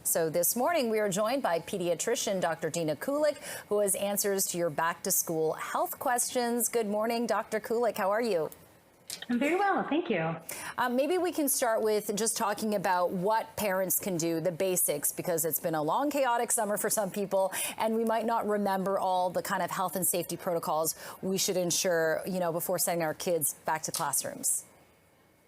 So this morning we are joined by pediatrician Dr. Dina Kulik, who has answers to your back-to-school health questions. Good morning, Dr. Kulik. How are you? I'm very well, thank you. Maybe we can start with just talking about what parents can do, the basics, because it's been a long, chaotic summer for some people, and we might not remember all the kind of health and safety protocols we should ensure, before sending our kids back to classrooms.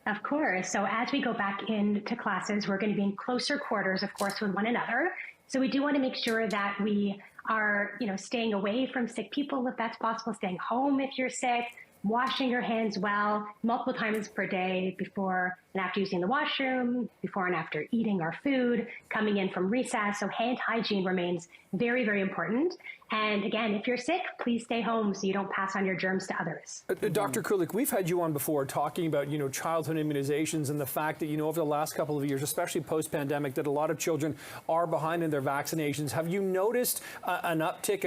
Of course. So as we go back into classes, we're going to be in closer quarters, of course, with one another. So we do want to make sure that we are, staying away from sick people if that's possible, staying home if you're sick, washing your hands well, multiple times per day, before and after using the washroom, before and after eating our food, coming in from recess. So hand hygiene remains very, very important. And again, if you're sick, please stay home so you don't pass on your germs to others. Dr. Kulik, we've had you on before talking about, childhood immunizations and the fact that, over the last couple of years, especially post-pandemic, that a lot of children are behind in their vaccinations. Have you noticed an uptake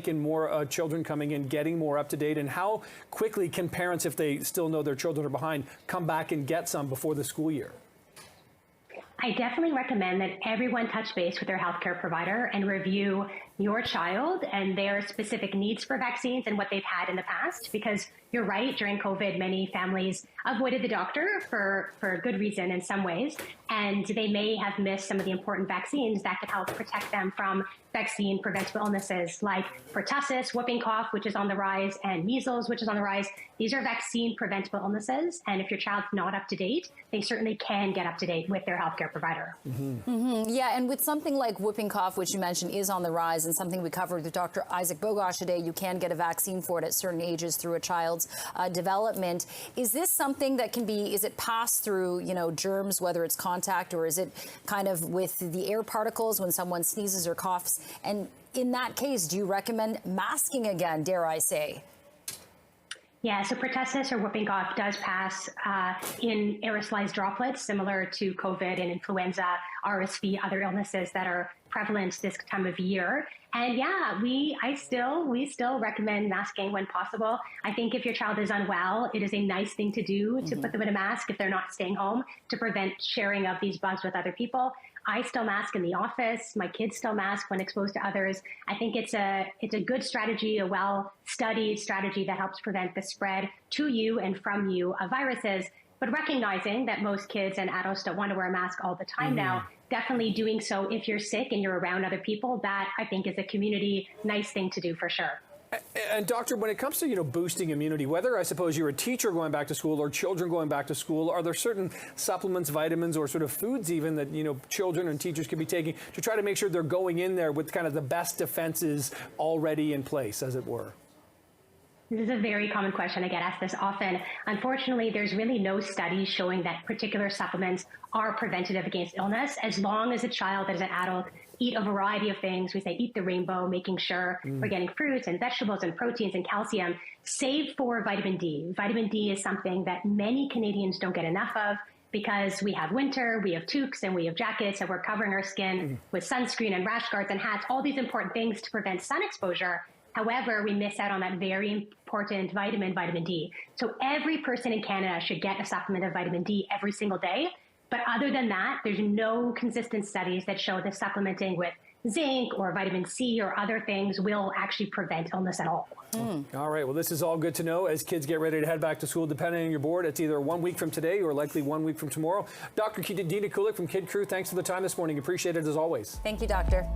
in more children coming in, getting more up to date? And how quickly can parents, if they still know their children are behind, come back and get some before the school year? I definitely recommend that everyone touch base with their healthcare provider and review your child and their specific needs for vaccines and what they've had in the past, because you're right, during COVID, many families avoided the doctor for good reason in some ways, and they may have missed some of the important vaccines that could help protect them from vaccine preventable illnesses like pertussis, whooping cough, which is on the rise, and measles, which is on the rise. These are vaccine preventable illnesses, and if your child's not up to date, they certainly can get up to date with their healthcare provider. Yeah, and with something like whooping cough, which you mentioned is on the rise, and something we covered with Dr. Isaac Bogosh today, you can get a vaccine for it at certain ages through a child's development. Is this something that can be, is it passed through, germs, whether it's contact, or is it kind of with the air particles when someone sneezes or coughs? And in that case, do you recommend masking again, dare I say? Yeah, so pertussis or whooping cough does pass in aerosolized droplets, similar to COVID and influenza, RSV, other illnesses that are prevalent this time of year. And yeah, we still recommend masking when possible. I think if your child is unwell, it is a nice thing to do to put them in a mask if they're not staying home, to prevent sharing of these bugs with other people. I still mask in the office. My kids still mask when exposed to others. I think it's a good strategy, a well-studied strategy that helps prevent the spread to you and from you of viruses. But recognizing that most kids and adults don't want to wear a mask all the time now, definitely doing so if you're sick and you're around other people, that I think is a community nice thing to do for sure. And doctor, when it comes to, boosting immunity, whether I suppose you're a teacher going back to school or children going back to school, are there certain supplements, vitamins, or sort of foods even that, children and teachers can be taking to try to make sure they're going in there with kind of the best defenses already in place, as it were? This is a very common question. I get asked this often. Unfortunately, there's really no studies showing that particular supplements are preventative against illness. As long as a child as an adult eat a variety of things, we say eat the rainbow, making sure we're getting fruits and vegetables and proteins and calcium, save for vitamin D. Vitamin D is something that many Canadians don't get enough of, because we have winter, we have toques, and we have jackets, and we're covering our skin with sunscreen and rash guards and hats, all these important things to prevent sun exposure. However, we miss out on that very important vitamin D. So every person in Canada should get a supplement of vitamin D every single day. But other than that, there's no consistent studies that show that supplementing with zinc or vitamin C or other things will actually prevent illness at all. All right. Well, this is all good to know as kids get ready to head back to school. Depending on your board, it's either 1 week from today or likely 1 week from tomorrow. Dr. Dina Kulik from Kid Crew, thanks for the time this morning. Appreciate it as always. Thank you, doctor.